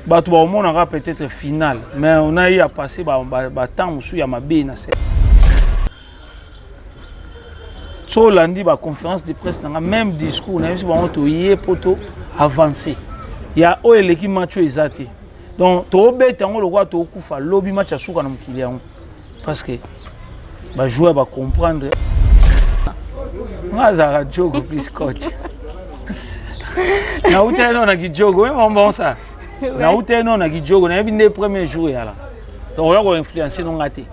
bato ba on aura peut-être final mais on a eu à passer ba temps sous ya mabe na se so lundi ba conférence de presse na même discours na biso ba to yé poto avancer ya o eleki match ezati donc to beta ngo lokwa to kufa lobby match asuka na mukili yango parce que ba joueur ba comprendre ngaza jogo please coach na uteno na gijogo même bon ça na uteno na gijogo na binde premier jour ya la donc on va influencer non ngate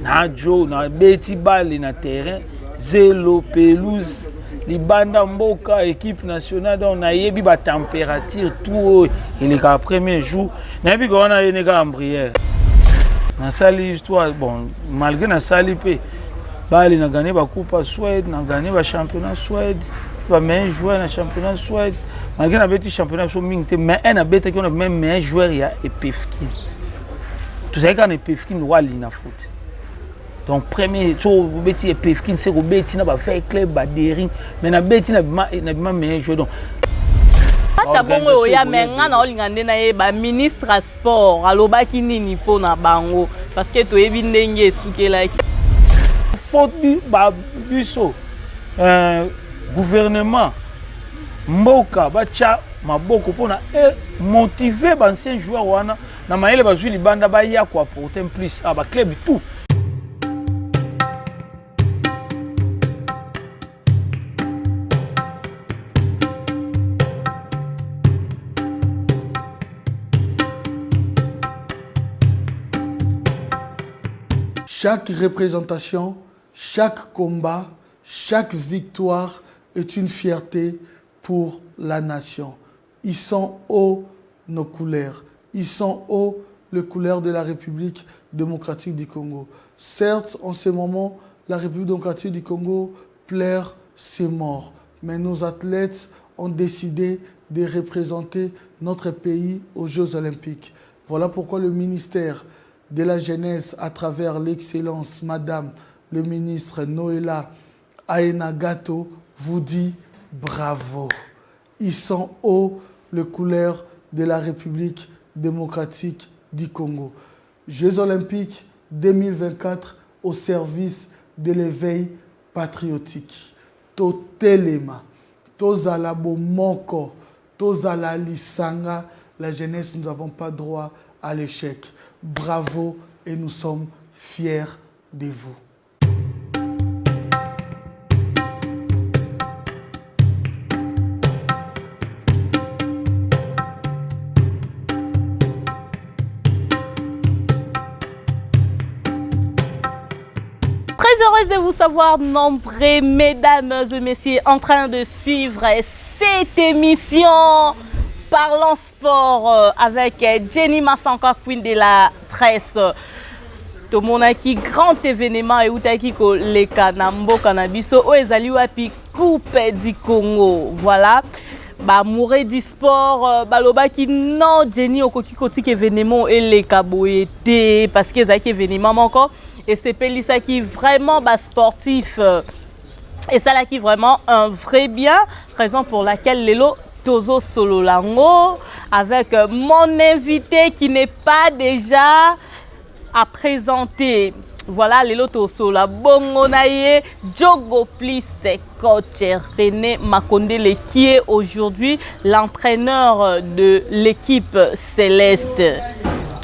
na jo na beti balle na terrain zélo pelouse libanda mboka équipe nationale donc na yebi ba température tout et les premier jour na bi ko na yeneka ambrière na sali histoire bon malgré na sali pe bali na gagné ba coupe Suède na gagné ba championnat Suède ba meilleur joueur na championnat Suède malgré na beti championnat so mingte mais un a beta qui on a même meilleur joueur ya Epefkin tout ça quand Epefkin wali na foot donc premier to beti Epefkin c'est ko beti na ba fait club ba dering mais na beti na meilleur joueur donc Bongo ya menga na olingande na ye ba ministre à sport alobaki nini po na bango parce que to yebi ndenge esukelaki faute ba biso gouvernement mboka bacha maboko pona motiver ba ancien joueur wana na maele bazwi libanda ba ya ko apporter plus ba club tout. Chaque représentation, chaque combat, chaque victoire est une fierté pour la nation. Ils sont hauts nos couleurs. Ils sont hauts les couleurs de la République démocratique du Congo. Certes, en ce moment, la République démocratique du Congo pleure ses morts. Mais nos athlètes ont décidé de représenter notre pays aux Jeux Olympiques. Voilà pourquoi le ministère de la jeunesse, à travers l'excellence, Madame le ministre Noéla Aenagato, vous dit bravo. Ils sont hauts les couleurs de la République démocratique du Congo. Jeux olympiques 2024 au service de l'éveil patriotique. Totelema, tozala bomoko, tozala lisanga, la jeunesse, nous n'avons pas droit à l'échec. Bravo et nous sommes fiers de vous. Très heureuse de vous savoir nombreux, mesdames et messieurs, en train de suivre cette émission Parlons sport avec Jenny Masanka, queen de la presse. Tout le monde a qui grand événement et où qui les Kanambo Kanabiso ou ezali wapi coupe du Congo. Voilà. Ba mouré du sport baloba qui non Jenny okoki kotik événement et les kaboyete parce que ezaki événement encore et c'est pelisa qui vraiment ba sportif et ça là qui vraiment un vrai bien, raison pour laquelle Lelo Tozo Sololango avec mon invité qui n'est pas déjà à présenter. Voilà, Lelo Tozo la Bongonaye, Djogo Plis, coach René Makondele qui est aujourd'hui l'entraîneur de l'équipe Céleste.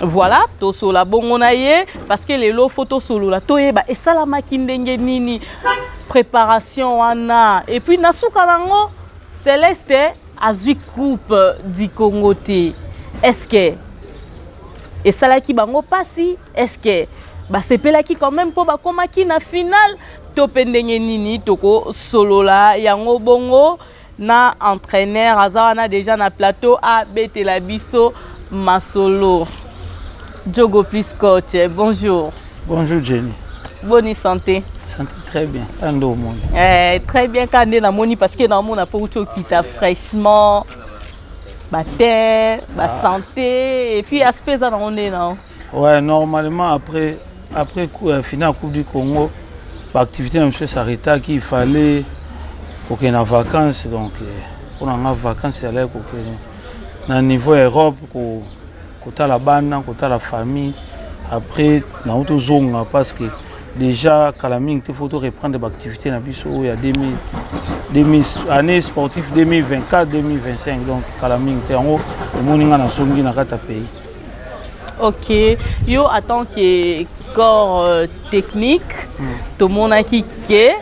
Voilà, Tozo la Bongonaye parce que Lelo photo solo la toyeba et ça la makindenge nini préparation wana et puis nasuka lango Céleste Azui coupe du Congo te. Est-ce que et ça là qui bango passi est-ce que bah c'est pela qui quand même pour ba koma ki na finale to pendenge nini toko solo la yango bongo na entraîneur azana déjà na plateau a betela biso masolo. Djogo Plis coach, bonjour. Bonjour Jenny. Bonne santé. Santé très bien. Ando monde. Très bien quand on a moni parce que dans mon a pas qui t'a fraîchement matin, santé et puis aspect ça on est non. Ouais, normalement après finale Coupe du Congo, l'activité monsieur s'arrêta qu'il fallait pour qu'il y ait des vacances donc on a vacances aller pour que na niveau Europe côté la bande, côté la famille. Après, na auto zonga parce que déjà Kalaming il faut reprendre des activités na biso il y a 2000 année sportive 2024 2025 donc Kalaming te en haut le moninga na songi na kata pays. OK, yo en tant que corps technique to monaki ke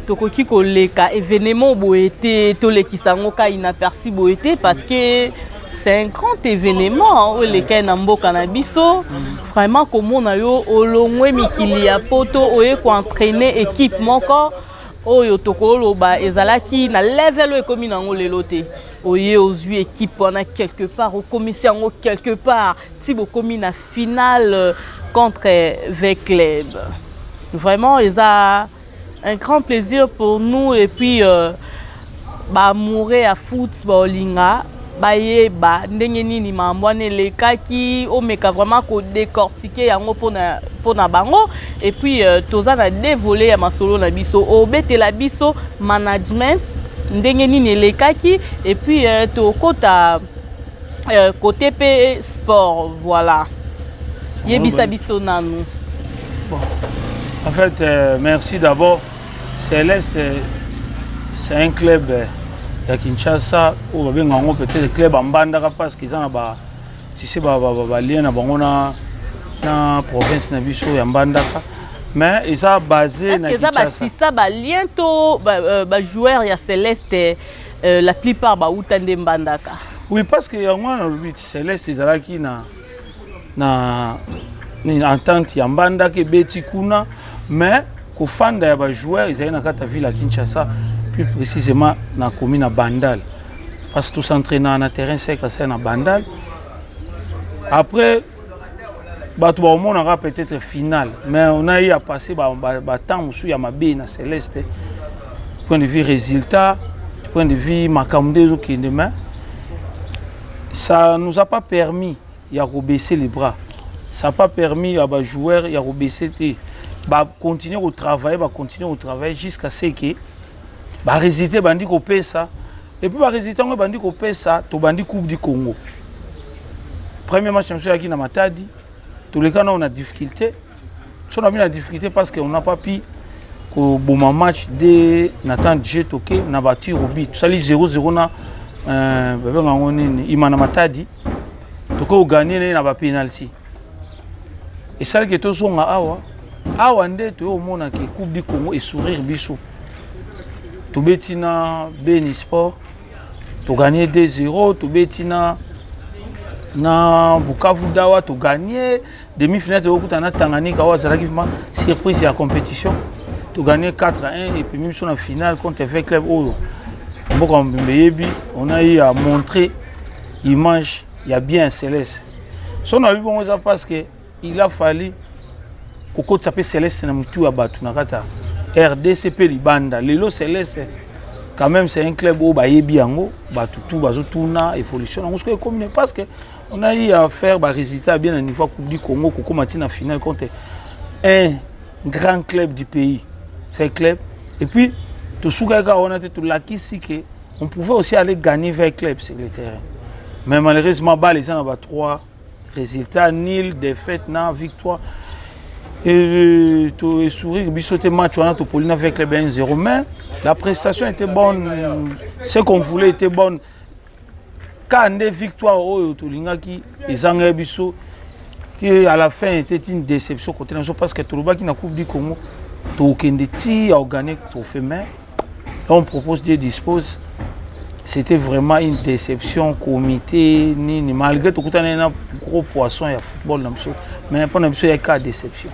tokoki koleka événement boete to lekisango ka inaperçu boete parce que c'est un grand événement où les Kenambo Cannabiso vraiment comme on a eu au long mikili ya poto oye ko entraîner équipe moko oyo tokolo ba ezalaki na level e komi nango lelote oye ozui équipe on a quelque part au commissaire quelque part tibo komi na finale contre Vecleb. Vraiment ils a un grand plaisir pour nous et puis ba mourir à football linga baye ba ndenge nini mambwane lekaki omeka vraiment ko décortiquer yango pona bango et puis toza na dévoler ya masolo na biso obetela biso management ndenge nini lekaki et puis to kota côté P sport voilà yebisa biso nanu. Bon en fait merci d'abord Céleste c'est un club ya Kinshasa ou bengango peut-être club en bandaka parce qu'ils ont ba tu sais ba lien na bango na province na biso ya bandaka mais ils sont basés na Kinshasa. Est-ce que ça ba lien to ba joueur ya Céleste la plupart ba utande bandaka. Oui parce que yango na le but Céleste ezalaki na entente ya bandaka beti kuna mais ko fanda ya ba joueur ils na kata ville à Kinshasa. Plus précisément dans la commune à Bandal. Parce que tout s'entraîne dans un terrain sec à Bandal. Après, on aura peut-être finale. Mais on a eu à passer temps où il y a ma bille à Céleste. Point de vue résultat, point de vue Makamde qui est demain. Ça ne nous a pas permis de baisser les bras. Ça n'a pas permis à les joueurs de baisser les bras. Continuer au travail jusqu'à ce que ba résultat bandi ko pesa et puis ba résultat ngo bandi ko pesa to bandi coupe du Congo. Premier match monsieuraki na Matadi, tous les cas on a difficulté. On a mis la difficulté parce qu'on n'a pas pu ko bon match de Nathan Dje toké na battu Robi. Ça li 0-0 na baba ngoni imana Matadi. Toko gagner na ba penalty. Et ça que to zonga awa nde to o mona ke coupe du Congo et sourire biso. Tu betina Beni Sport, tu gagné 2-0, tu betina na Bukavu Dawa, tu gagné demi-finale tu as Tanganyika Wazalakifma surprise de la compétition. Tu gagné 4-1 et puis même sur la finale contre Vecleb Oyo. On a eu à montrer image, il y a bien Céleste. Si on a eu bon parce que il a fallu que s'appelle Céleste na mutu abatu na kata. RDCP Libanda, Lelo Céleste, quand même c'est un club où Bayebiango, tout Bazotuna, évolution. Parce qu'on a eu à faire des résultats bien au niveau Coupe du Congo, Coco Matina finale contre un grand club du pays, fait club. Et puis, tout ce qu'on a tout l'acquis, on pouvait aussi aller gagner vers club sur le terrain. Mais malheureusement, les gens ont 3 résultats, nul, défaite, victoire. Et tu sourire, bisoté match, on a tout polina avec les 1-0. Mais la prestation était bonne, ce qu'on voulait était bonne. Quand des victoires, qui à la fin était une déception côté parce que tout le monde qui n'a Coupe du Congo, tout le tir a gagné trophée mais on propose de dispose. C'était vraiment une déception comité ni malgré tout un gros poisson il y a football mais pour nous il y a cas déception.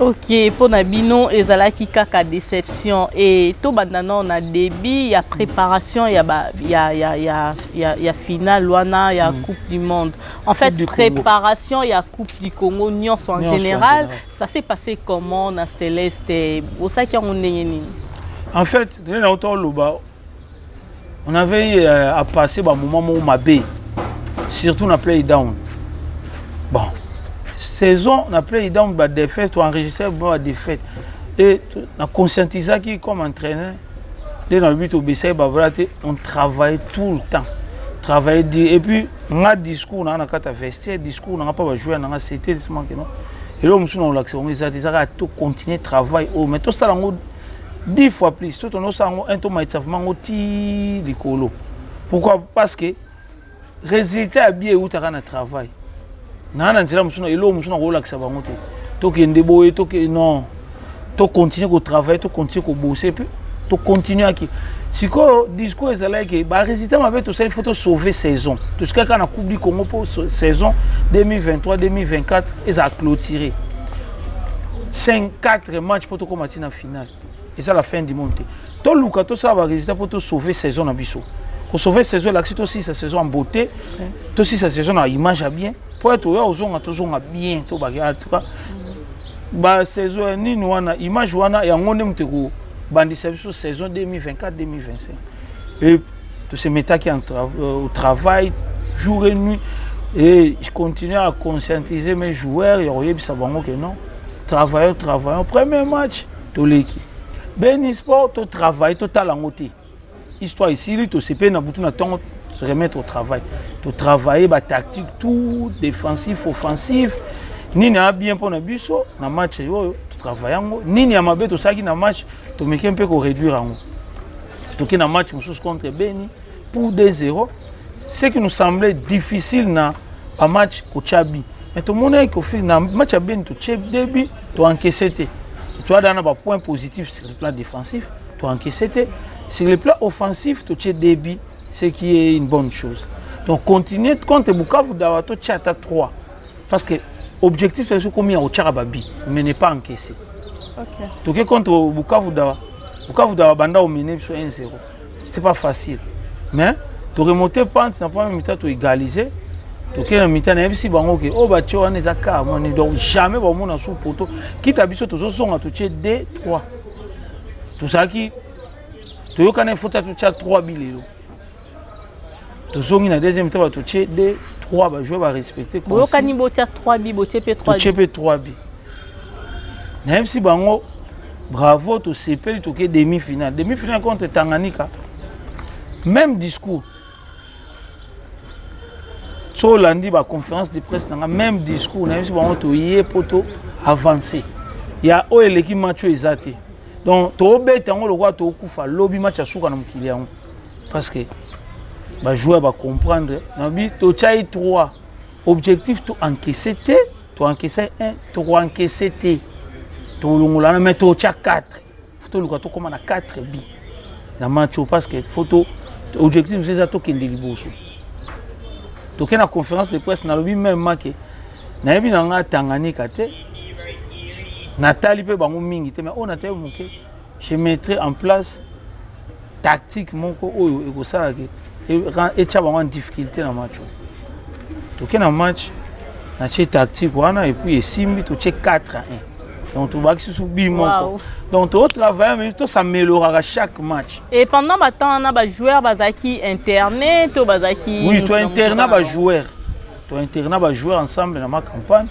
Ok, pour Nabino, ezalaki kaka déception et tout bandana on a début, il y a préparation, il y a finale, il y a Coupe du Monde. En fait, préparation, il y a Coupe du Congo, Nyon en général. Ça s'est passé comment dans Céleste? En fait, on avait à passer un moment où ma baie, surtout dans Play Down. Bon. Saison, on a pris des défaites, on a enregistré des défaites. Et on a conscientisé qui comme entraîneur, dans le but au BCI, on travaille tout le temps. travailler et puis on a discours on a carte vestiaire discours on n'a pas jouer on a c'était seulement que non et là on a l'accès on ils a tout continuer travail oh mais tout ça là 10 fois plus tout on a un temps maïtavement oti likolo pourquoi parce que résultat bien où tu as un travail na nzela musuna et là on a relaxer bango te to kende boye to que non to continuer au travail to continuer au bosser puis to continuer à qui si quoi discours est là que bah résultat m'avait tout ça il faut sauver saison tout ce qu'on a coupe du Congo pour saison 2023 2024 ils a clôturé 5-4 matchs pour tout match en finale et ça la fin du monde tout Luka tout ça va résultat pour tout sauver saison na biso pour sauver saison là c'est aussi sa saison en beauté tout aussi sa saison en image bien pour être aux on a toujours bien tout bagarre en tout cas bah saison ni nous on a image on a et on est mteko bandi service saison 2024 2025 et tous ces méta qui au travail jour et nuit et je continue à conscientiser mes joueurs et on ça va que non travaillons premier match tout l'équipe ben sport tout travail total en côté histoire ici tout c'est pas na butu na temps se remettre au travail tout travailler ba tactique tout défensif offensif nini a bien pour na biso na match yo tout travaillant nini a mabe tout ça qui na match to meke un peu ko réduire en to qui na match musus contre Beni pour 2-0 ce qui nous semblait difficile na un match ko Tchabi mais tout monde ko fait na match à Beni to Tchabi début to encaissé tu as dans un point positif sur le plan défensif to encaissé sur le plan offensif to Tchabi début ce qui est une bonne chose donc continuer contre Bukavu Dawa to Tchata 3 parce que objectif c'est combien au Tcharababi mais n'est pas encaissé. OK. Donc contre Bukavu Dawa banda au mené sur 1-0. C'était pas facile. Mais tu remonter pente na pas mi-temps tu égaliser. Donc na mi-temps na si bango que oh ba tcho on ka moni donc jamais ba mona sous poto quitte à biso to zonga to tché 2-3. Tout ça qui to yo kana faute to tché 3 bilelo. To zongi na deuxième temps to tché 2-3 ba jouer ba respecter comme ça. Yo kani 3 bi bo tché 3 bi. Tché 3 bi. Même si bango bravo to CP to ke demi-finale contre Tanganyika même discours so lundi ba conférence de presse na même discours même si bango to yé poto avancer ya o eleki match ezati donc to beta ngo lokwa to kufa lobby match asuka na mukili yango parce que ba joueur ba comprendre na bi to chai 3 objectif to encaisser 1 to encaisser Tolongolana mais to tcha 4 photo luka to comme na 4 bi na match parce que photo objectif c'est ça to kende liboso to kena conférence de presse na lobi même maké na yebi na nga Tanganyika te Nathalie pe bango mingi te mais on a tellement que je mettrai en place tactique moko oyo eko sala ke et tcha bango en difficulté na match to kena match na che tactique wana et puis esimbi to che 4-1 donc tu vas sur bimo donc tu travailles mais tout s'améliorera chaque match et pendant ma temps on a ba joueur bazaki internet to bazaki oui toi internat ba joueur ensemble dans ma campagne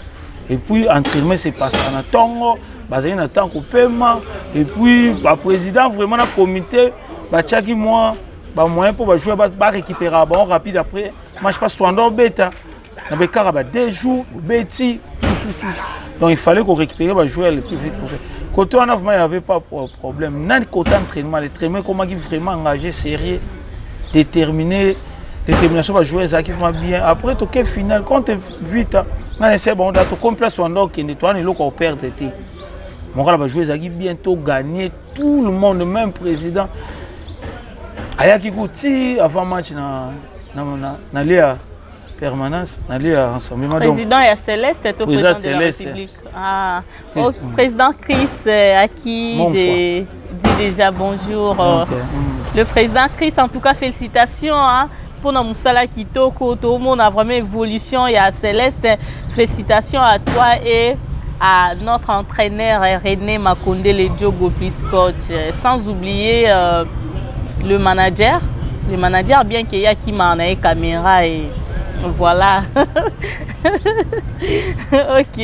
et puis entraînement c'est passé na tongo bazaki na temps ko paiement et puis ba président vraiment na comité ba tchaki moi ba moyen pour ba joueur ba récupérer bon rapide après match passe soit bêta na bekara ba 2 jours bêti tout. Donc il fallait qu'on récupère les joueurs le plus vite possible. Côté en avant, il n'y avait pas de problème. Dans le côté entraînement, les entraînements, comment ils vraiment engagé, sérieux, déterminé, détermination va jouer ça qui va bien. Après, tout est final, quand tu es vite, c'est bon, tu complètes son ordre qui nettoie et l'autre perd. Mon gars va jouer ça qui bientôt gagner tout le monde, même président. Ayaki Kouti avant match na Léa. Permanence, aller ensemble. Président et Céleste est au président de la République. Ah, au président Chris, à qui j'ai dit déjà bonjour. Le président Chris, en tout cas, félicitations pour notre Moussala Kitoko. Tout le monde a vraiment évolution. Il y a Céleste, félicitations à toi et à notre entraîneur René Makonde, le Diogo plus coach. Sans oublier le manager bien qu'il y a qui m'a caméra et Voilà. Ok.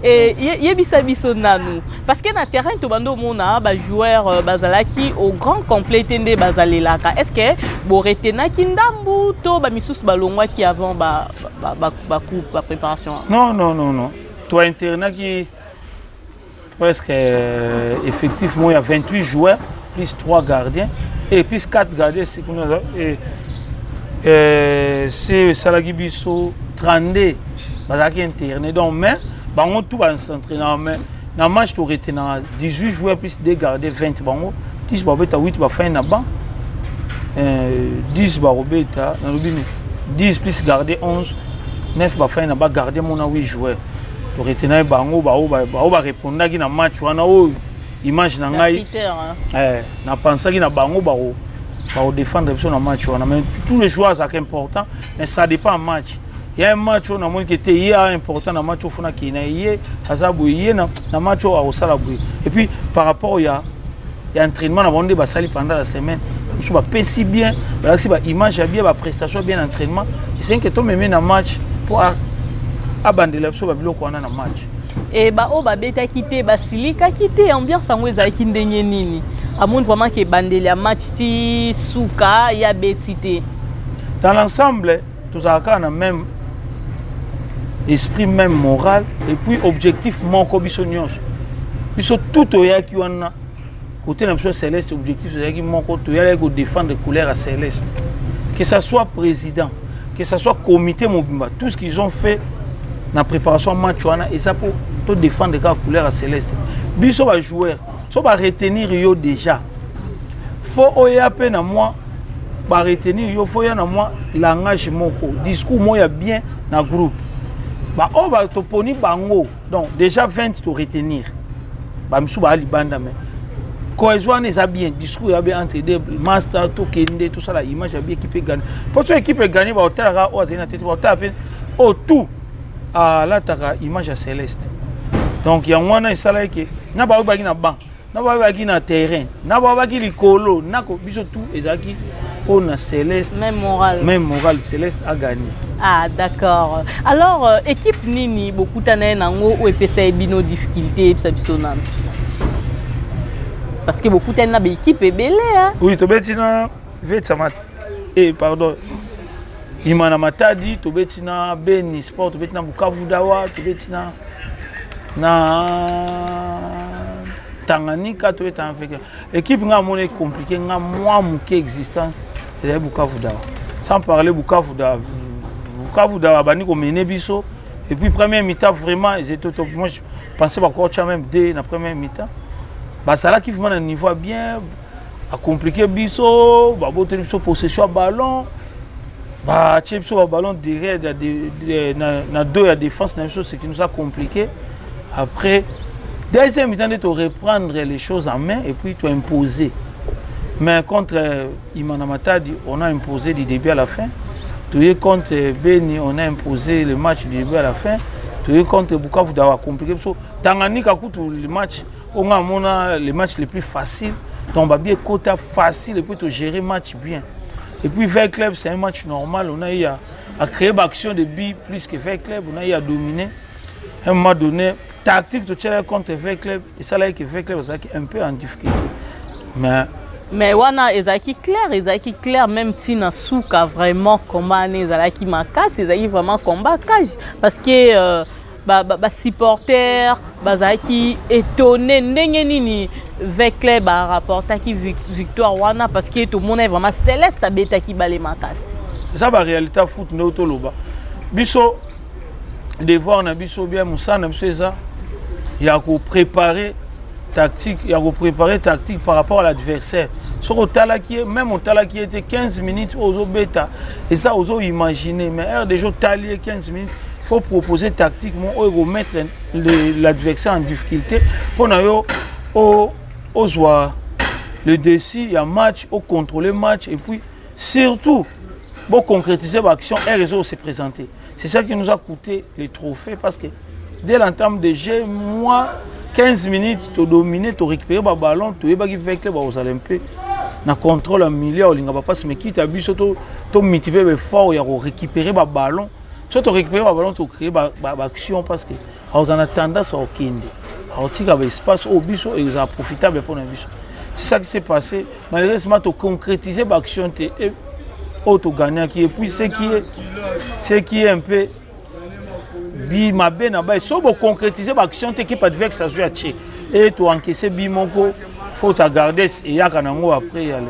Et yebisa biso nanu parce que na terrain to bando mona ba joueur bazalaki au grand complet tende bazalelaka. Est-ce que bo retenaki ndambu to ba misusu balongwa ki avant ba préparation? Non. Toi internat qui presque effectivement il y a 28 joueurs plus 3 gardiens et plus 4 gardiens c'est Salagi Bisso 32 bazaki interné donc mais bango tout va s'entraîner mais dans match tu retenu 18 joueurs plus 2 gardiens 20 bango 10 babeta 8 ba fin na ban 10 ba robeta na lobini 10 plus gardien 11 9 ba fin na ba gardien mon 8 joueurs tu retenu bango ba répondre ki na match wana o image na ngai na penser ki na bango ba pour défendre le match. Mais tous les joueurs sont importants, mais ça dépend du match. Il y a un match où on a été important dans le match où on a été match et puis par rapport il y a entraînement avant de pendant la semaine. Je ne si bien, image bien, prestation bien entraînement. C'est que tu me mets un match pour abandonner le match. Et beta quitté basilika quitté ambiance en ezaki ndenge nini amone vraiment que bandeli match ti suka ya betité dans l'ensemble tous avons le même esprit même moral et puis objectif moko biso nyonso biso tout oyaki wana côté na biso céleste objectif oyaki moko to yala ko défendre couleur à céleste que ça soit président que ça soit comité mobimba tout ce qu'ils ont fait na préparation match wana et ça pour défendre la couleur à céleste. Biso va jouer, so va retenir yo déjà. Faut oyape na moi ba retenir yo faut ya na moi langage moko, discours moya bien na groupe. Ba o ba to poni bango. Donc déjà 20 to retenir. Ba misu ba libanda mais cohésion est bien, discours est bien entre deux master to kende tout ça la image est bien qui peut gagner. Pour cette équipe gagner ba hôtel ra o na tête hôtel appel au tout à la image à céleste. Donc il y a un salaire qui n'a pas eu na banc, n'a pas eu na terrain, n'a pas eu likolo, n'a pas eu tout ezaki pour na céleste. Même moral céleste a gagné. Ah d'accord. Alors équipe nini beaucoup tane nango ou epesa bino difficulté bisona. Parce que beaucoup tane na be équipe belé hein. Oui, to betina vetsamat. Pardon. Imana Matadi, to betina Beni Sport, to betina Bukavu Dawa, to betina na Tanganyika, to betina avec équipe nga monnaie compliqué nga moi muke existence et Bukavu Dawa. Sans parler Bukavu Dawa bani ko mené biso et puis première mi-temps vraiment ils étaient top. Moi je pensais pas coach même dès la première mi-temps. Bah ça là qui vraiment un niveau bien a compliqué biso, ba boter biso possession ballon. Bah, tu as ballon derrière, na deux à défense, c'est qui nous a compliqué. Après, deuxième mi-temps, de reprendre les choses en main et puis tu as imposé. Mais contre Imana Matadi, on a imposé du début à la fin. Contre Beni, on a imposé le match du début à la fin. Contre Bukavu Dawa, compliqué. Tanganyika, le match, on a les matchs les plus faciles. Donc, on a bien quota facile et puis tu gérer le match bien. Et puis Vert Club, c'est un match normal. On a eu à créer une action de billes plus que Vert Club. On a eu à dominer. À un moment donné, tactique de tirer contre Vert Club. Et ça là que Vert Club est un peu en difficulté. Mais wana ezaki clair même si na souka vraiment combat ezaki makas, ezaki vraiment combat cage parce que supporters bazaki étonné ndenge nini Vert Club a rapporté qui victoire wana parce que tout le monde est vraiment céleste abetaki balé makas. Ça ba réalité foot no to loba. Biso devoir na biso bien musana biso ça. Il y a ko préparer tactique, il y a ko préparer tactique par rapport à l'adversaire. Sur au tala qui même au tala qui était 15 minutes aux bêta et ça aux imaginer mais déjà talier 15 minutes. Il faut proposer tactiquement ou mettre l'adversaire en difficulté pour le défi, il y a match, au contrôler le match et puis surtout pour concrétiser l'action et réseau s'est présenté. C'est ça qui nous a coûté les trophées parce que dès l'entame de jeu, moi 15 minutes, tu as dominé, tu as récupéré le ballon, tu as fait aux Olympiques. na contrôle milieu olinga ba passe mais qui ta biso to multiplier fort ya récupérer ba ballon so to récupérer ba ballon to créer ba action parce que on a tendance à okinde a otika ba espace au biso et ça profitable pour na biso. C'est ça qui s'est passé malheureusement to concrétiser ba action te auto gagnant qui et puis ce qui est un peu bi mabe na ba so bo concrétiser ba action te qui pas avec ça joue à tché et to encaisser bi moko faut ta garder et ya kanango après y aller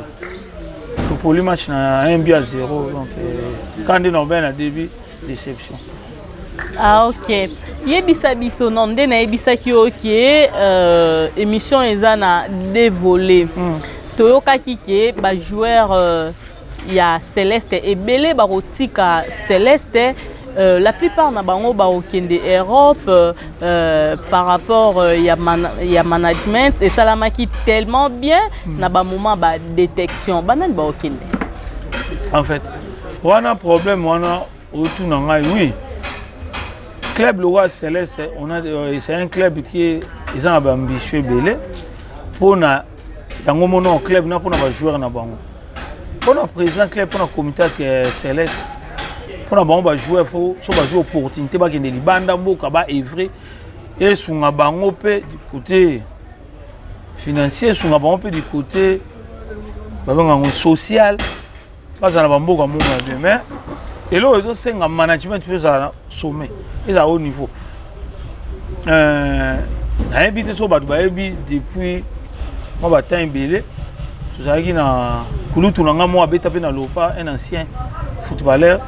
to pour le match na 1-0 donc quand on ben à début déception. Ah ok. Yebisa biso non de na yebisa ki OK émission eza na dévolé. Toyoka kike ba joueur il y a Céleste et Belé barotika Céleste la plupart na bango ba okende Europe par rapport il y a management et salamaki tellement bien na ba moment ba détection banan ba okende. En fait, on a un problème on a autour na oui. Club Leroy Céleste c'est un club qui ils ont ambitieux Belé pour na yango mono club na pour na ba joueur na bango. Pour le président club, pour le comité Céleste, pour le joueur, il faut jouer opportunité, il faut que les bandes soient œuvrées et sur le du côté financier, sur le du côté social, pas dans le mais et là, c'est un management qui fait un sommet, et à haut niveau. Depuis moi, je tout ça qui na kulutu nanga mo abeta pe na Léopard un ancien footballeur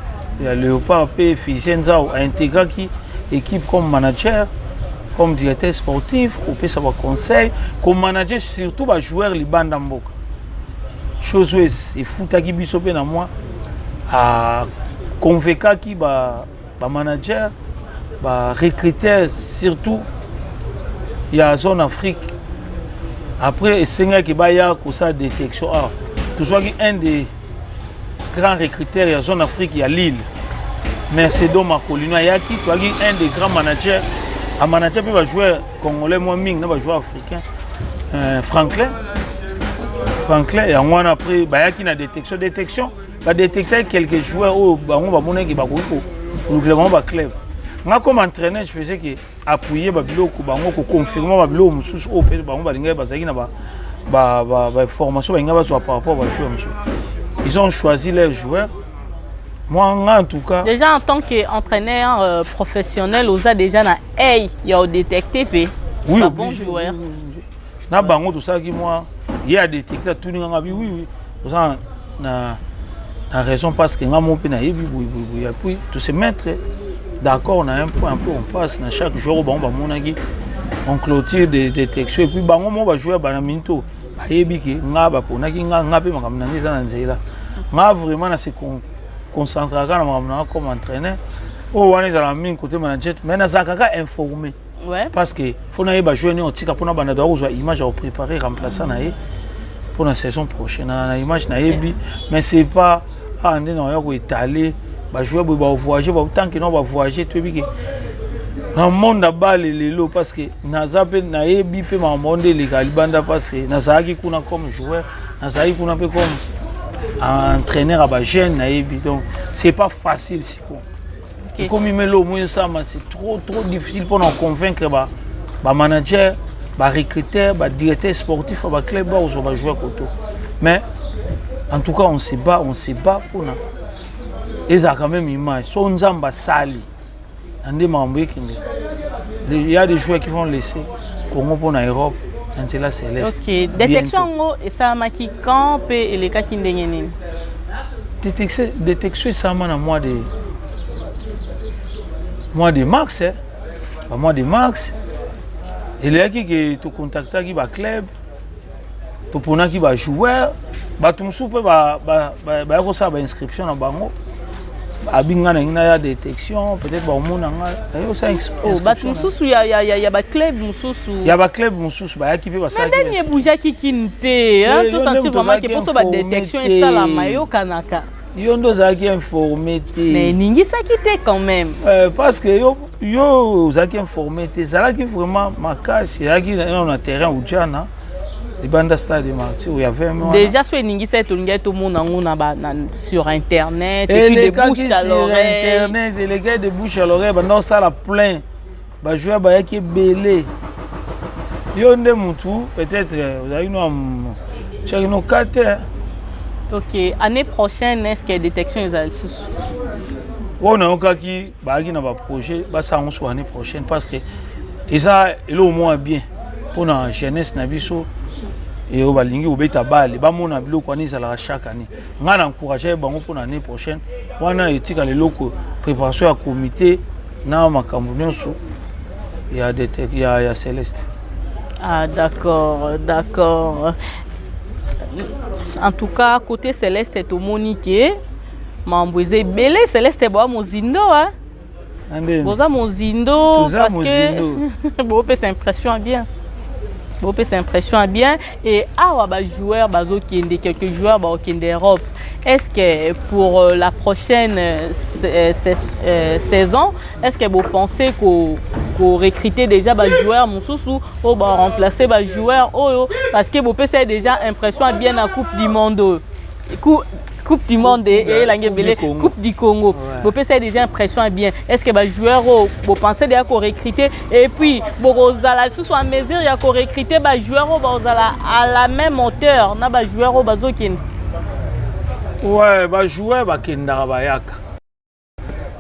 et Léopard pe Fizenza a intégré qui équipe comme manager comme directeur sportif ou peut savoir conseil comme manager surtout ba joueur libanda mboka chose c'est foot qui biso pe na moi a convaincre qui ba manager ba recruteur surtout il y a zone Afrique. Après, c'est un qui a sa détection. Toujours un des grands recruteurs, il y a zone Afrique, il y a Lille. Mercedes Macolino, il y a qui un des grands managers. Un manager peut jouer congolais, moi, il va jouer africain. Franklin, et on a après, il y a qui a détection. Détection, va détecter quelques joueurs où on va monter qui va club. Moi, comme entraîneur, je faisais que appuyer babilo ko bango ko confirmer babilo mususu au pe bango balinga bazaki na ba formation balinga ba par rapport ba joueur monsieur. Ils ont choisi leurs joueurs. Moi en tout cas déjà en tant qu'entraîneur professionnel osa déjà na hey ya détecter pe oui, un bon joueur. Na bango tout ça qui moi il a détecté tout ninga oui osa na raison parce que ngamo pe na yebi oui puis tout se mettre d'accord, on a un point, on passe dans chaque jour, on clôture des détections et puis on va jouer à Banaminto. Vraiment, c'est concentrer comme entraîneur. On est dans la mine côté manager, mais on a informé. Parce que faut jouer on tika pour na image à préparer remplaçant pour la saison prochaine. La image mais c'est pas on est étalé. Jouer voyager tant que non va voyager tu vois dans monde bas les parce que nazape na yebi pe ma monde les galibanda parce que nazaki kuna comme joueur nazaki kuna pe comme entraîneur à ba jeune na yebi donc c'est pas facile si bon comme il met le moins ça c'est trop difficile pour nous convaincre ba manager ba recruteur ba directeur sportif ba club ba ou ba joueur koto mais en tout cas on se bat pour na ils ont quand même une image. Son zamba sali. Il y a des joueurs qui vont laisser Congo pour l'Europe. Ok. Détection et ça m'a qui camp et les cas qui n'engagent. Détection ça m'a mois de mars. Mois de mars. Il y a qui te contacte qui va club. Tu prends qui va joueur. Tu me soupes ça inscription en bango. Abinga na détection peut-être ba mona nga yo ça mususu ya ba club mususu ya ba club mususu ba ki pe ba ça mais dernier bouja ki kinte hein tout sentir vraiment que pour ba détection et ça la mayo kanaka yo ndo za ki informé mais ningi ça qui te quand même parce que yo za ki informé ça là qui vraiment makasi ya ki na terrain ou jana Libanda Stade de Martyr, où il y avait un déjà, sur tout le monde sur Internet, et puis les des bouches à l'oreille. Internet, et les gars de bouche à l'oreille, dans ça la plein. Bah jouer bah qui est belé. Yonde Moutou, peut-être vous avez nos quatre. Ok, année prochaine, est-ce qu'il y a des détections des sous? On a un cas qui n'a pas projet, bah ça on soit l'année prochaine parce que et ça est au moins bien pour la jeunesse nabiso et au balingi au beta bal, bah mon abilo quoi ni ça la chaque année. On a encouragé bango pour l'année prochaine. On a été dans les locaux préparation à comité na makambo sous. Il y a Céleste. Ah d'accord, d'accord. En tout cas, côté Céleste et Monique, Mambouze belé Céleste boa mozindo hein. Boza mozindo parce que bon peut s'impression bien. Bon peut s'impression bien et ah bah joueur bazo qui est quelques joueurs bah qui est d'Europe. Est-ce que pour la prochaine saison, est-ce que vous pensez qu'on recruter déjà des joueurs Moussoussou ou bah remplacer des joueurs parce que vous pouvez déjà impression bien la Coupe du Monde. Coupe du Monde et la Coupe du Congo. Vous pouvez déjà impression bien. Est-ce que les joueurs vous pensez déjà qu'on recruter et puis vous allez sous en mesure il y a qu'on recruter les joueurs à la même hauteur na les joueurs au bazokin. Ouais, bah joueur bah kenda bayaka.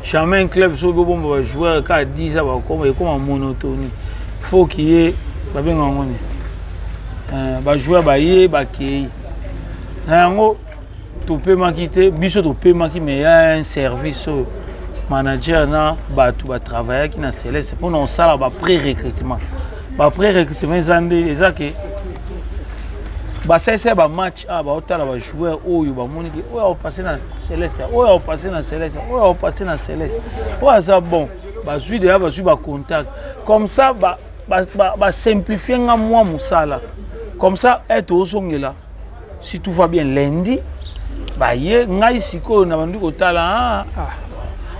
Jamais un club sur bon bah joueur quand 10 ça va comme en monotonie. Il faut qu'il y ait bah bien ngoni. Bah joueur bah yé bah qui. Nango tu peux m'quitter, biso tu peux m'quitter mais il y a un service manager na bah tu vas travailler qui na Céleste pour non ça là bah pré-recrutement. Bah pré-recrutement les que bah c'est bah match ah bah autant là bah joueur oh yo bah monique oh on passer dans Céleste oh on passer dans Céleste oh on passer dans Céleste oh ça bon bah suis déjà bah suis bah contact comme ça bah simplifier nga moi musala comme ça être au son là si tout va bien lundi bah yé ngai siko na bandu kotala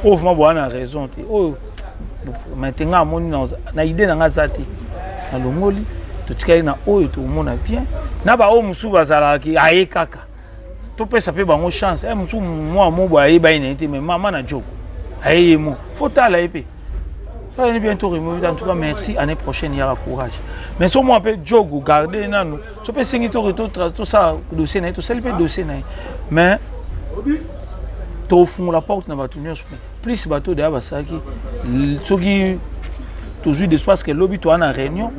oh vraiment bon na raison oh maintenant moni na idée na ngazati na longoli tutika na oyo to mona bien na ba o musu bazala ki aye kaka to pesa pe bango chance musu moi mo bo aye ba ina mais maman na joko aye mo faut tala épée ça est bientôt remonter en tout cas merci année prochaine il y aura courage mais so moi peu jogo garder na nous so pe singi tout ça dossier na tout ça le dossier na mais to fond la porte na ba tout plus bateau de ba ça qui soki toujours d'espace que lobby toi en réunion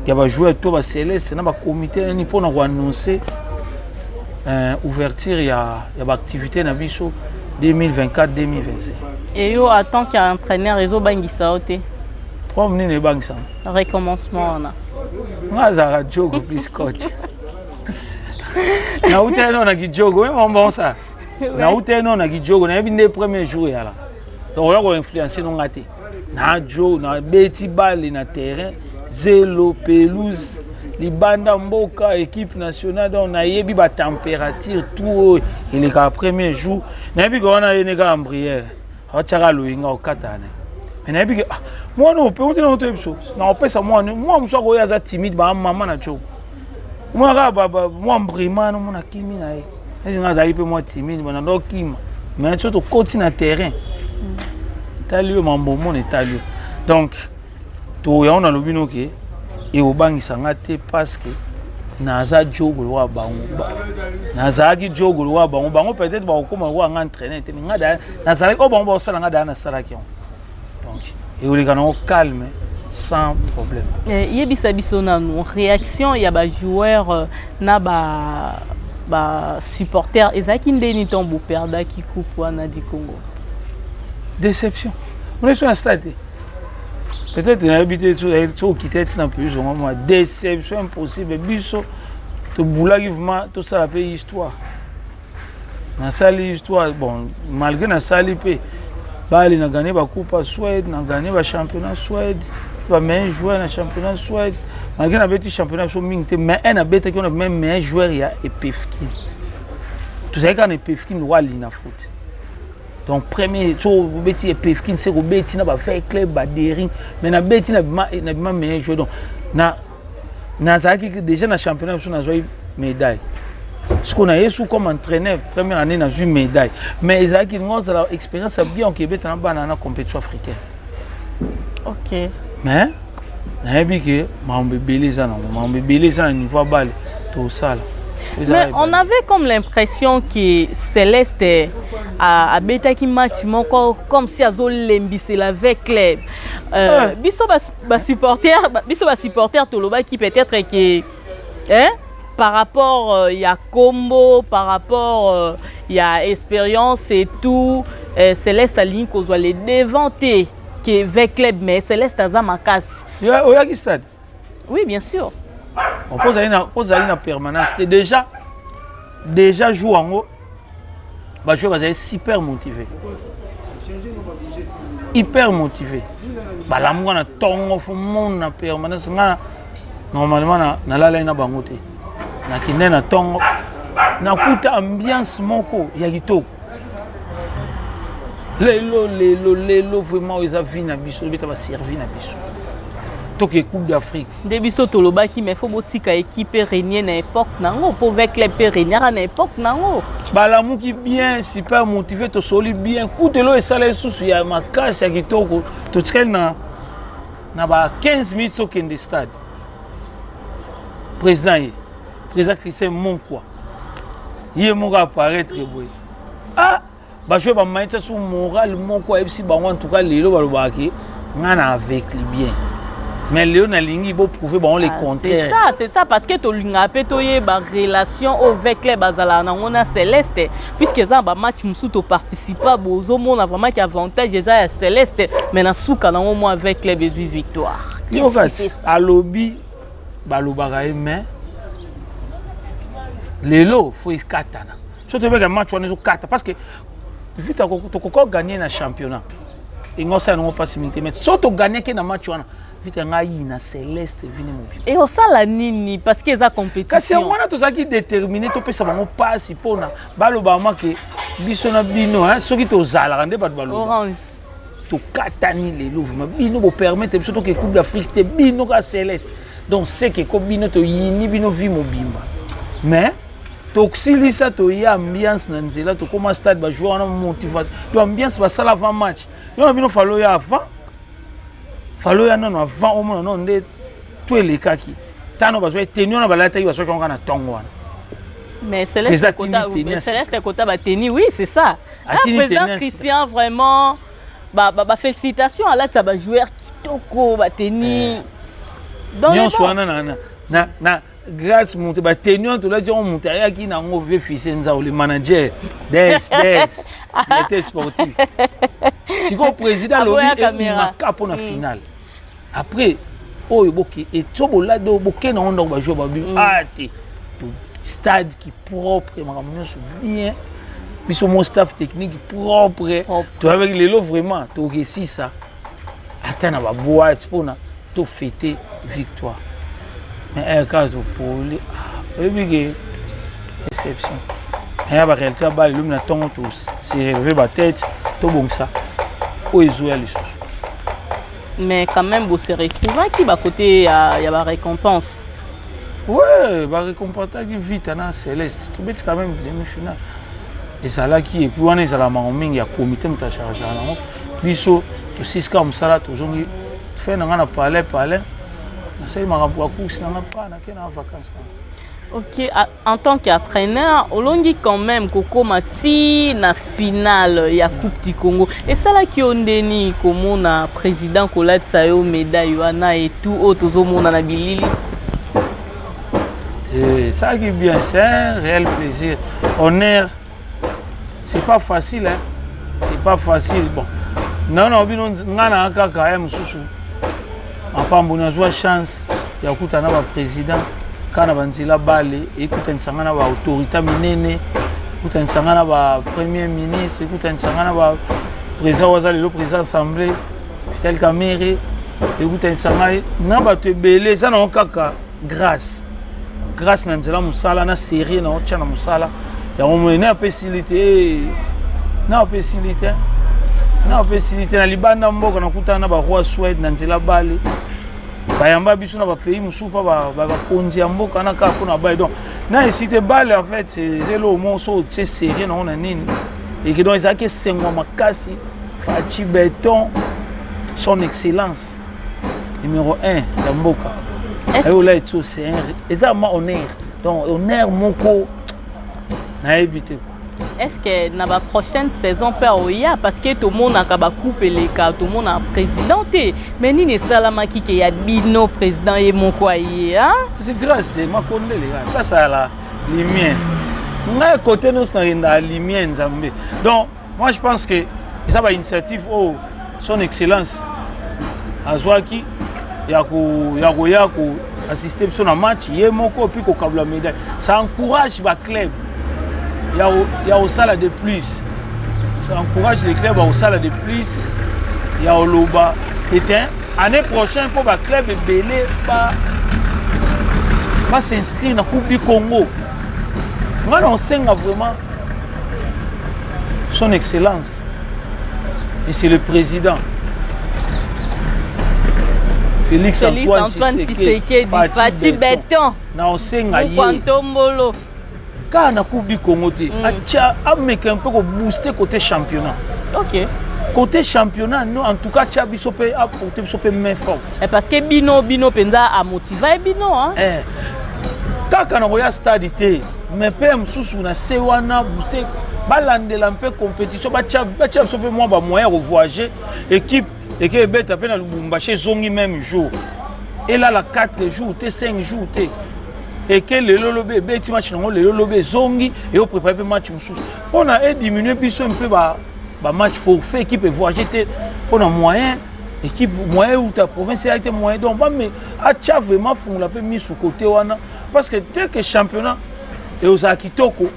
il y a des joueurs qui Céleste, il y a un comité pour annoncer ouverture, il y a des activités dans 2024-2025. Et yo attend qu'il y a un entraîneur réseau Bangisa Ote. Promener les banques ça. Recommencement on a. Moi ça jogo plus coach. Na ute no na gijogo même bon ça. Na ute no na gijogo na bien les premiers jours là. Donc on va influencer non raté. Na jo na beti balle na terrain. Zélo, pelouse, Libanda Mboka, équipe nationale, on a eu la température, tout, et les premiers jours, on a eu des gars en prière, on a eu des katane. Mais on a eu moi non, on peut monter dans notre épisode. Non, on peut ça, moi, je suis timide, maman na chou. Moi, moi, brimant, moi, na kimi na e. Je suis moi timide, moi, na kimi. Mais je suis côté na terrain. Talio, mon bon, mon talio. Donc, to ya ona lobino ke e obangisa ngate parce que naza jogo wa bango naza ki jogo wa bango peut-être ba okoma wa nga entraîner te ngada naza ko bango sala ngada na sala ki donc et oli kana calme sans problème yebisa biso na no réaction ya ba joueur na ba supporter ezaki ndeni tombo perda ki coupe wana di Congo déception on est sur un stade. Peut-être qu'on a habité tout quitter dans plus ou moins déception impossible biso to boulagi vraiment tout ça la pays histoire na sali histoire bon malgré na sali pe bali na gagné ba coupe à Suède na gagné ba championnat Suède ba meilleur joueur na championnat Suède malgré na beti championnat so mingte mais un a beti qu'on a même meilleur joueur ya Epefkin tout ça quand Epefkin wali na foot. Donc premier tour beti Epefkin c'est ko beti na ba faire club ba dering mais na beti na meilleur joueur donc na Déjà dans le championnat, on a joué médaille. Ce qu'on a eu comme entraîneur, première année, on a joué médaille. Mais ils ont l'expérience bien au Québec dans la compétition africaine. Ok. Mais, on a vu que tout ça. Mais on avait comme l'impression que Céleste a bêta match comme si elle l'embissait avec club. Biso supporter Toloba qui peut-être que par rapport il y a combo, par rapport il y a expérience et tout, Céleste a ligne qu'on soit les dévanter que avec club, mais Céleste a Zamakas. Il y a qui stade? Oui, bien sûr. On pose une permanence. Déjà jouer en haut, je vais être super motivé. Hyper motivé. L'amour na tongo fo monde na permanence normalement na la laina bangote. Na kinde na tongo na kuta ambiance moko ya kitoko. Lelo vraiment ils a vu na biso, ils va servir na biso. Que Coupe d'Afrique. Debiso Tolobaki, mais il faut botika équipe régner à l'époque nango pour avec les régner à l'époque nango. L'amour qui bien super motivé, to soli bien. Coûte l'eau et ça les sous il y a ma casse qui toko. Tu traînes na ba 15 minutes au de stade. Président Christian Monkwa. Il est mon apparaître boy. Ah, je vais mettre sur moral Monkwa et si ba en tout cas les lo balobaki, ngana avec les bien. Mais Léon a lingi pour prouver bon les contraires. C'est ça parce que tu as une relation avec les bazala on a Céleste puisque ça ba match musu to participer bozo mon a vraiment qui avantage ça Céleste mais na souka na au moins avec les besoin victoire. En fait, à lobby balobara mais lelo faut katana. Surtout avec un match on est au 4 parce que vu tu as gagné na championnat. Et on ça non pas similité mais surtout gagner que na match on vite na Céleste vini mobile. Et au ça la nini parce que ça compétition. Kasi on a tout ça qui déterminé to pesa bango passe pona baloba ma ke biso na bino hein soki to zala rande ba baloba. Orange. To katani les louvres bino bo permettre biso to que Coupe d'Afrique te bino ka Céleste. Donc c'est que ko bino to yini bino vi mobimba. Mais toxili ça to y ambiance na nzela to comme stade ba jouer na motivation. L'ambiance ba sala avant match. Yo bino fallo ya avant. Fallo ya non avant au moins non de tout les kaki tano bazo tenir na balata yi baso konga na tongo wana mais Céleste Kota ba tenir oui c'est ça président Christian vraiment ba félicitations à la ba joueur kitoko ba tenir donc non soana na grâce monte ba tenir to la dire on monte ya ki na ngo ve fils nza le manager des il était sportif si le président lobby ma capo na finale. Après, oh yoboki et tout là do boké na onda ba jouer ba bi ati stade qui propre makamyo bien biso mon staff technique propre tu avec les lots vraiment tu réussi ça attends na ba boîte pour na to fêter victoire mais un cas pour les big exception et ba réalité ba le na tongo tous c'est relever ba tête to bon ça o jouer les choses. Mais quand même, vous serez écrivain qui va côté, il y a la récompense. Ouais, la récompense qui vite, à Céleste. Tu quand même demi-finale. Et ça là qui est puis on est à la marming, il y a comité qui t'a chargé. Puis tu sais comme ça là, tu fais un palais. C'est ma course, pas en vacances. Ok, en tant qu'entraîneur, Olongi quand même Koko Mati na finale ya Coupe du Congo. Et ça là qui on deni comme na président Kolat Sayo médaille wana et tout autre monde na bilili. C'est ça qui est bien, c'est un réel plaisir. Honneur, c'est pas facile hein. C'est pas facile bon. Non bino ngana kaka mususu. Apambo na joie chance ya kutana ba président. Quand on a la balle, écoute un sangana ba autorité minene, écoute un sangana ba premier ministre, écoute un sangana ba président le président assemblée, tel Caméré, écoute un sangana na ba te belé ça non kaka grâce na nzela musala na série na otcha na musala ya omene a facilité na facilité na libanda mboka na kutana ba roi Suède na nzela balle bayamba biso na ba pays musu pa ba konzi mboka na ka pona ba donc na incité balle en fait c'est le morceau c'est serré non na nini et que donc ils a que sengo makasi Fachi Béton son excellence numéro 1 ya mboka et là c'est un exactement honneur donc honneur moko na éviter. Est-ce que dans la prochaine saison parce que tout le monde a coupé les cas, tout le monde a présidenté. Mais ni salama qui y a bino président et mon foyer hein? C'est grâce de ma connais les gars. Ça ça la lumière. Moi côté nous c'est la lumière Nzambe. Donc moi je pense que ça va initiative oh son excellence Azwaki yako assister sur un match yemoko puis ko kabla médaille. Ça encourage ba club. Il y a au salle de plus. Ça encourage les clubs au salle de plus. Il y a au Loba. Et l'année prochaine, pour le club belé va s'inscrire dans la Coupe du Congo. Moi, on sait vraiment son excellence. Et c'est le président. Félix Antoine Tshisekedi, Fachi Béton. On sait quand on a Coupe du Congo, un peu booster côté championnat. Ok. Côté championnat, nous en tout cas, tu as apporté main forte. Parce que Bino Penza a motivé Bino. Hein? Quand on a un stade, mais PM sous na Sewana booster, balandela un peu compétition, tu as moins moyen de voyager, équipe et que bête à peine à Lubumbashi zongi même jour. Et là, la 4 jours, 5 jours, et que le lobé petit match non le lobé zongi et au préparer le match mususu on a diminué puis un peu ba match forfait équipe voyager on a moyen équipe moyen ou ta province a été moyen donc mais a tcha vraiment font la peu mis sous côté wana parce que dès que championnat et aux akitoko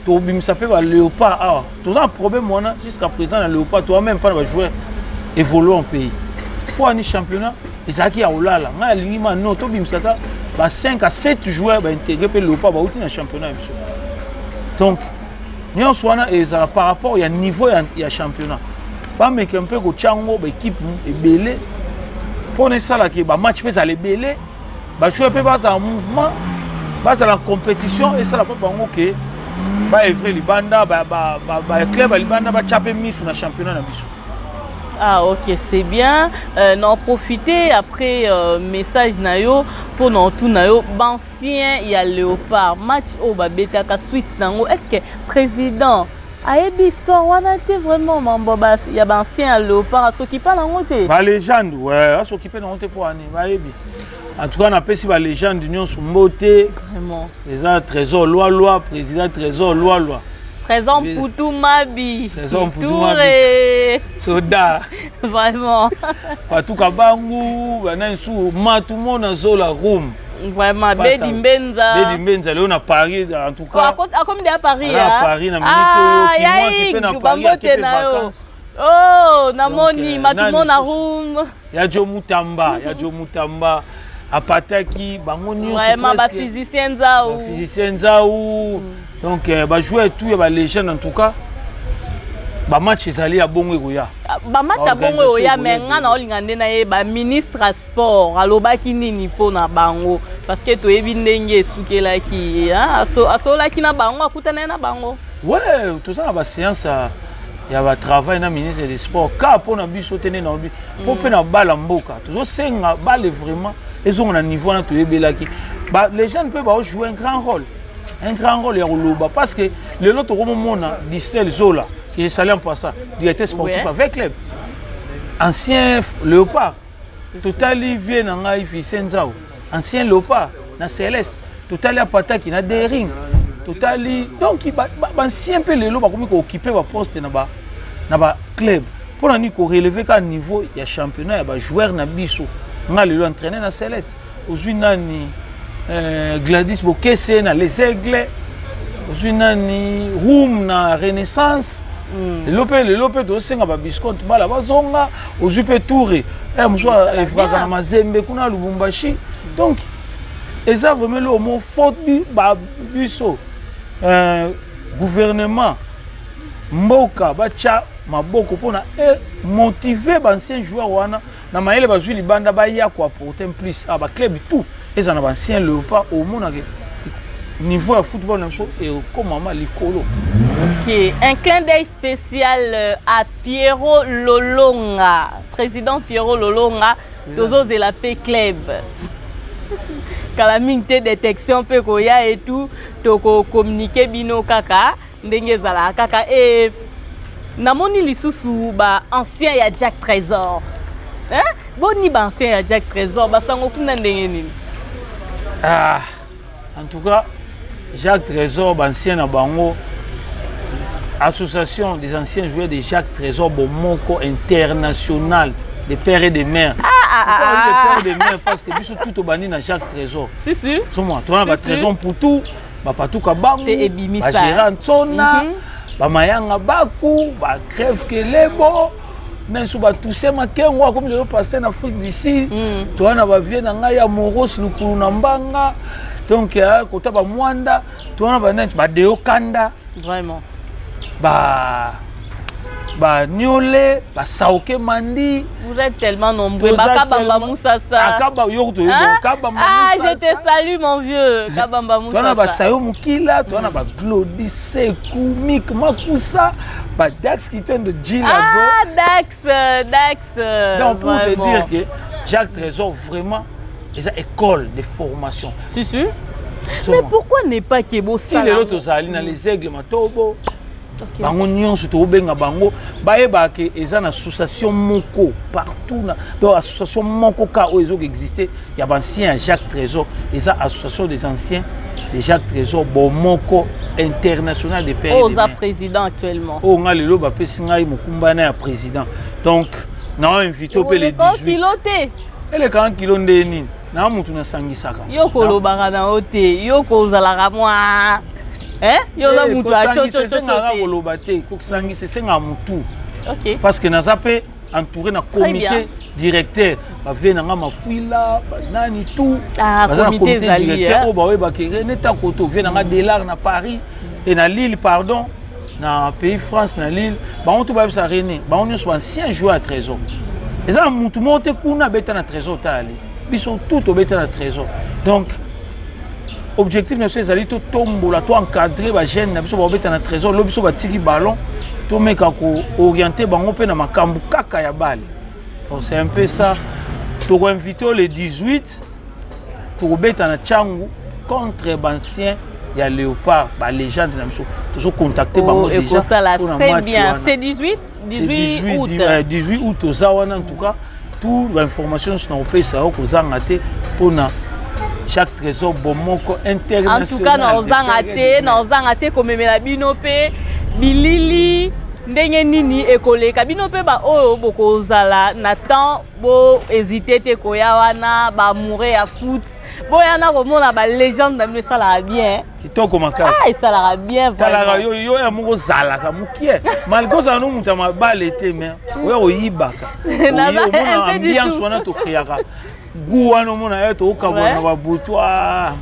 to bimisa pe ba léopard ah tout un problème wana jusqu'à présent le léopard toi même pas va jouer évoluer en pays pour un championnat et ça qui a olala nga lingima non to bimisa ta 5 à 7 joueurs intégrés pour le pas dans le championnat. Donc, nous sommes par rapport au niveau du championnat. Pas mais un peu de Tchango, l'équipe est belle. Pour ça, le match peut aller belle. Les joueurs peuvent être en mouvement, être en compétition et ça ne peut pas être que les Libanda, les clubs Libanda va taper mis sur le championnat. Ah ok, c'est bien. N'en profiter après message nayo pour non tout nayo. Ancien il y a Léopard match au babeta ka suite nango. Est-ce que président a une histoire on a été vraiment mamboba il y a ancien Léopard à s'occuper nango te. Ba légende ouais, à s'occuper nango te pour année. Ba yebi. En tout cas on appelle si ba légende d'union sous mboté. Vraiment. Les trésor loi président trésor loi. Trésor Poutou Mabi. Trésor Poutou Mabi. Soda. Vraiment. Patou Kabangu, Banansu, tout le monde a zola room. Vraiment, Bedi Mbenza, on a Paris en tout cas. À combien à Paris à Paris, na minute qui peut Paris à quelques vacances. Oh, namoni, tout le monde a room. Ya Jo Mutamba. Apataki, Bangoni. Vraiment, ba physicien Zao. Physicien Zao. Donc, bah jouer tout, il y a des légendes en tout cas. Bah match est allé à Bongoya. Bah match à Bongoya, mais on a eu un ministre à sport, à l'Obaki ni pour na bango, parce que tu es venu souke là qui, hein, aso là qui na bango, akutana na bango. Ouais, tout ça la séance, il y a un travail dans le ministère des Sports. Car pour na biso tenir na bi, pour pe na balle mboka. Toujours c'est na balle vraiment, ils ont un niveau na tu es là qui. Bah les gens peuvent jouer un grand rôle. Un grand rôle parce que le autre moment Distel Zola qui est salé en passant directeur sportif avec club ancien Léopard totali vient na Ifisenzao ancien Léopard na Céleste totali apataki na Dering totali donc ancien peu le ba comme occuper ba poste na ba club pour ni ko relever ka niveau ya championnat ya ba joueur na biso nga le entraîner na Céleste aujourd'hui nani Gladys Bokese na les Aigles aujourd'hui nani Room na Renaissance le lopé to senga ba biscotte bala bazonga ozupe touré mzwa efraka na Mazembe kuna Lubumbashi donc eza vraiment le mot faute ba biso gouvernement mboka ba cha maboko pona motiver ba ancien joueur wana na mayele bazwi libanda baya ko apporter plus ba club tout et ça na ancien Léopard au monde niveau de football et comme maman likolo. Ok, un clin d'œil spécial à Pierrot Lolonga, président Pierrot Lolonga, Tozo Zelapé Club. Calamité détection pe koya et tout, toko communiquer bino kaka, ndenge zala kaka et namoni lisusu ba ancien ya Jack Trésor. Hein? Boni ba ancien ya Jack Trésor, ba sango kuna ndenge nini? Ah, en tout cas, Jacques Trésor, ancien à Bango, association des anciens joueurs de Jacques Trésor, Bomoko international, des pères et des mères. Des pères et des mères parce que nous sommes tout au bani dans Jacques Trésor. C'est sûr. C'est moi, tu as un trésor pour tout, pas tout Kabango, Gérard Tsona, Mayanga Baku, Crève Kelebo. Mais si tout ça, comme le pasteur en Afrique d'ici, tu as un vieux Nangaya Moros, Lukulunambanga. Donc, quand tu as Mwanda, tu as un Deo Kanda. Vraiment. Niolé, Saoke Mandi. Vous êtes tellement nombreux. Kabamba Moussassa. Je te salue, mon vieux. Kabamba Moussassa. Tu as Sayo Moukila, tu as Glody Sekou, Mik Makusa, Dax qui tient de Djilago. Dax. Donc, pour te dire que Jacques Trésor, vraiment, c'est une école de formation. C'est sûr. Mais pourquoi n'est pas Kebo ça? Si les autres allaient dans les aigles, Matobo. Bango nyonso to benga bango bayeba ke eza na association moko partout na donc association moko ka ozo exister ya ancien Jacques Trésor eza association des anciens de Jacques Trésor Bomoko international des pères et des président actuellement nga lelo ba pesi ngai mokumbana ya président donc na invité au les 18 piloté ele kan kilo ndeni na mutu na sangisaka yo kolobaka na ote yo kozalaka mwa yoza mutu a parce que nous avons entouré un comité directeur bavie nanga mafuila nani tout comité directeur au bawe bakere neta koto vient nanga Delars na Paris et na Lille pardon na pays France na Lille ba on tout ba ça René ba on est ancien joueur à Trésor et ça mutu monte kuna beta na Trésor tali biso tout au beta na Trésor donc objectif c'est d'aller tout tomber tout encadrer les jeunes biso ba beta na Trésor lo biso ba tiki ballon to meka ko orienter bango pe na makambu kaka ya balle. Donc c'est un peu ça. Pour inviter les 18 pour beta na Tchangu contre Bancien il y a Léopard ba légende na biso toujours contacter bango déjà pour très bien. C'est 18 août 18 août aux Zawana en tout cas toute l'information sur nos pays ça ko zangate pour na Jacques Trésor Bomoko international. En tout cas, nous avons comme bino pe bilili ndenge nini ekoleka bino pe ba oyo bokozala na temps bo hésiter te koya wana ba mourir à foot boyana komona ba légende na bino sala bien kitoko makasi sala bien vraiment yo ya moko zala ka mukie malgré ça no muta mabale te mais oyo oyibaka oyo ambiance wana to créaka Gouano mona to okabona ba butwa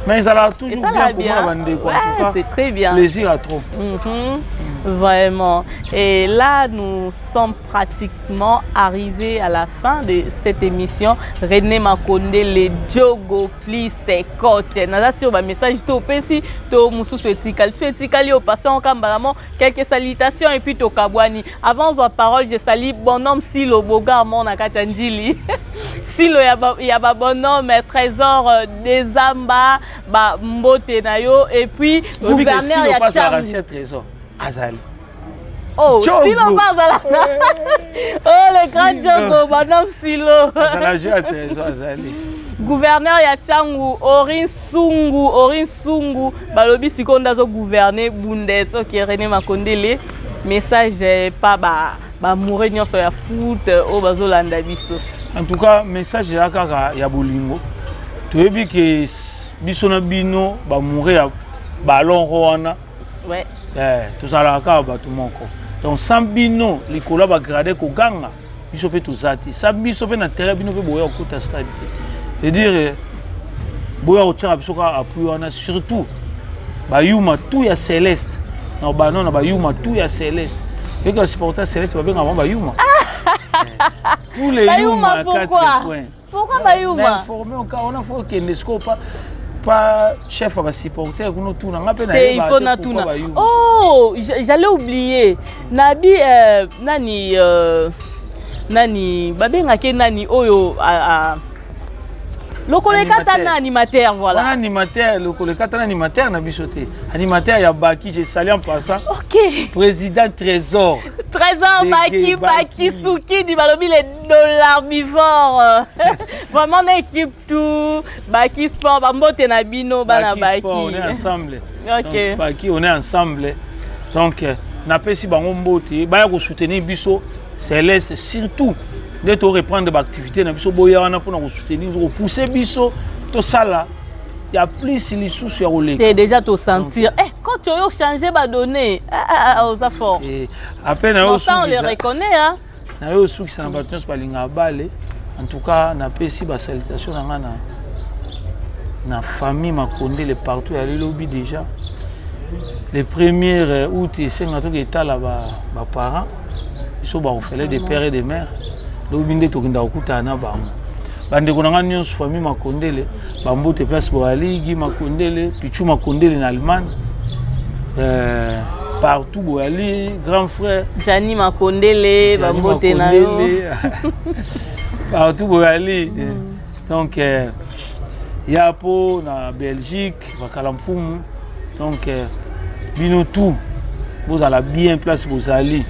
mais ça l'a toujours bien comme bande quoi en tout cas c'est très bien plaisir à trop. Vraiment. Et là, nous sommes pratiquement arrivés à la fin de cette émission. René Makonde, le Diogo, please, c'est coach. Nous avons sur un message to pesi to musu suetikali au passant kambalamo quelques salutations et puis to kabwani. Avant la parole, je salue bonhomme Silo Boga mon akatandili. Silo ya ba bonhomme Trésor des Zamba ba mbote nayo et puis gouverneur ya Trésor Azali. Oh, Silo Bazala. Oh, le grand Diogo, madame Silo. Azali. Gouverneur ya Tchangu, Orin Sungu, balobi sikonda zo gouverner Bundes, ok, René Makondele. Message pas ba mourir nyonso ya foot o bazolanda biso. En tout cas, message ya kaka ya bolingo. Toyebi ke biso na bino ba mourir ballon wana. Ouais. Tout ça là tout mon corps. Donc sans bino likola ba grader ko ganga biso pe tout ça ça biso pe na terrain bino pe boya ko ta stade. C'est dire boya o tira biso ka appui on a surtout ba yuma tout ya Céleste. Na ba non ba yuma tout ya Céleste. Et que supporter Céleste ba bien avant ba yuma. Tous les Bayuma, pourquoi? Pourquoi Bayuma? On a fait qu'il ne soit pas chef à supporter. Il faut Natuna. Oh, j'allais oublier. Nabi, Nani, Babenga ke Nani, Oyo, le collecata animateur, voilà. Un animateur, le collecata animateur n'a bichoté. Animateur, il y a Baki, j'ai salé en passant. Ok. Président Trésor. Trésor, Baki, Souki, du Balobi, les $vivants. Vraiment, on équipe tout. Baki Sport, Bambote Nabino, Bana Baki. On est ensemble. Ok. Donc, Baki, on est ensemble. Donc, n'a pas si Bango Mbote, Baya ko soutenir Bisso, Céleste, surtout. Dès qu'on reprend de l'activité, on a pour soutenir, pour pousser Bisso, tout ça là. Il y a plus de sous sur le tu déjà te sentir. Eh, quand tu as changé ma donnée, aux affaires. Après, on les reconnaît. Hein? On a aussi qui s'en battent par l'ingabale. En tout cas, on a fait ici la salutation dans la famille Makonde, les partout, il y a les lobbies déjà. Les premiers août, c'est un truc état là, mes parents. Ils sont orphelins des pères et des mères. Lobby de Tokinda Okutana Bam. Bande konanga nyonso famille Makondele, Bambote place Boaligi Makondele, Pichu Makondele en Allemagne. Partout Boali, grand frère. Gianni Makondele, Bambote Nayo. Partout Boali. Donc Yapo na Belgique, Vakalamfumu. Donc bino tout. Vous allez bien place Bozali.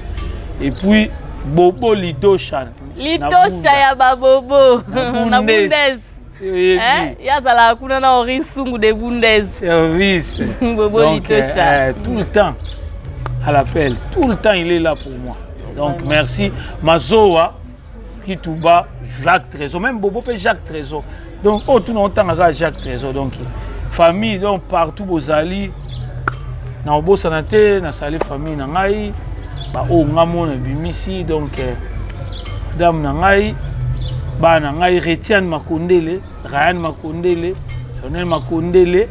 Et puis Bobo Lidosha. Lidosha ya babobo. Na Bundes. Yazala kuna na orisungu de Bundes. Service. Bobo Lidosha. Tout le temps à l'appel. Tout le temps il est là pour moi. Donc merci. Mazoa Kitouba Jacques Trésor. Même Bobo peut Jacques Trésor. Donc tout le temps à Jacques Trésor. Donc famille donc partout Bozali. Na Obo Sanate na sali famille na ngai. On a mon bimisi donc dame nangai ba nangai Retian Makondele, Ryan Makondele, Lionel Makondele,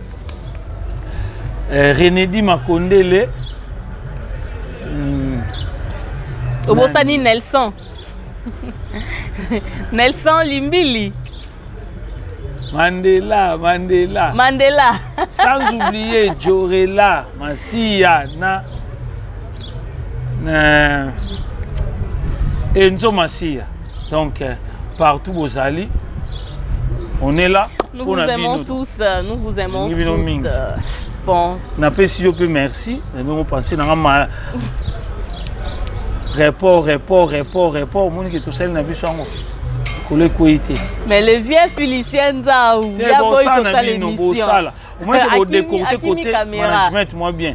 Renedi Makondele, Obosani Nelson. Nelson Limbili. Mandela. Sans oublier Jorela, Masia Enzo Massia. Donc, partout aux alliés, on est là. Nous vous aimons tous. Nous vous aimons tous. Bon. On a pas si je peux merci. Nous pensons dans un report. Mon qui tout seul n'a vu son mais le vieux Félicien Zaou, il y a beaucoup de ça l'émission. Au moins que vous décortez côté management moi bien.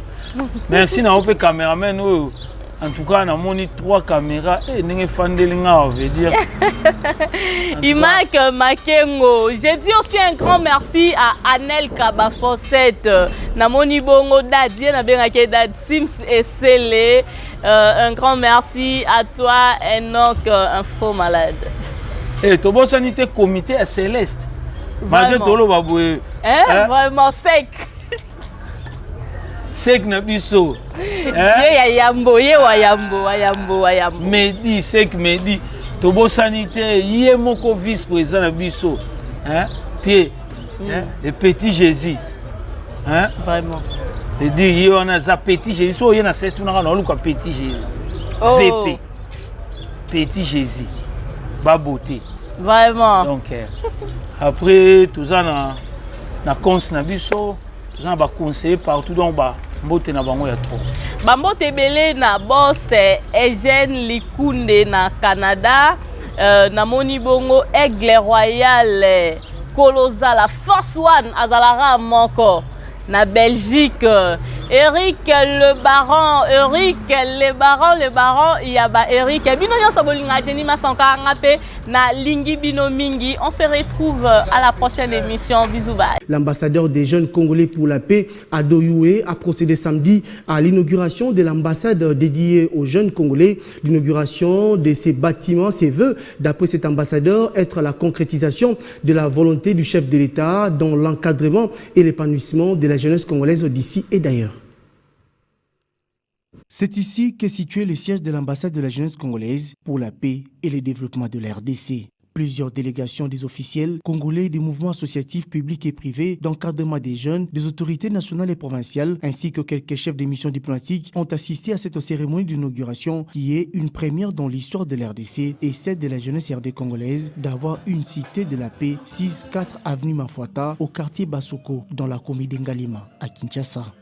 Merci na opé caméraman. En tout cas, on a moni 3 caméras et n'engé fandelinga veut dire. Imak Makengo. J'ai dit aussi un grand merci à Anel Kabafosset. Na moni bongo Dadie na bengake Dad Sims et Sele. Un grand merci à toi Enoch, un faux malade. Et tu as sanité comité à Céleste. Malgré tout le baboué. Vraiment sec. Sec na biso. Yambo. Medi, sec Medi. Tobo sanité, yé moko vice-président na biso. Pied. Le petit Jésus. Vraiment. Je dis, on a za petit Jésus. So yé na c'est tout na luka petit Jésus. VP. Petit Jésus. Baboté. Vraiment. Donc après tout ça na cons na biso, tout ça ba conseiller partout donc ba mbote na bango ya trop. Bambote belé na boss Eugène Likunde na Canada, na moni bongo Aigle Royal Colosa la Force One azalara moko na Belgique. Eric le baron, il y a Eric. Bino nyonso bolinga jeni masanka ngape na lingi bino mingi. On se retrouve à la prochaine émission. Bisous bye. L'ambassadeur des jeunes Congolais pour la paix à Doyoué a procédé samedi à l'inauguration de l'ambassade dédiée aux jeunes Congolais. L'inauguration de ces bâtiments, ses vœux, d'après cet ambassadeur, être la concrétisation de la volonté du chef de l'État dans l'encadrement et l'épanouissement de la jeunesse congolaise d'ici et d'ailleurs. C'est ici qu'est situé le siège de l'ambassade de la jeunesse congolaise pour la paix et le développement de la RDC. Plusieurs délégations des officiels congolais des mouvements associatifs publics et privés d'encadrement des jeunes, des autorités nationales et provinciales, ainsi que quelques chefs de missions diplomatiques ont assisté à cette cérémonie d'inauguration qui est une première dans l'histoire de l'RDC et celle de la jeunesse RD congolaise d'avoir une cité de la paix 6-4 avenue Mafuata au quartier Basoko dans la commune d'Engalima à Kinshasa.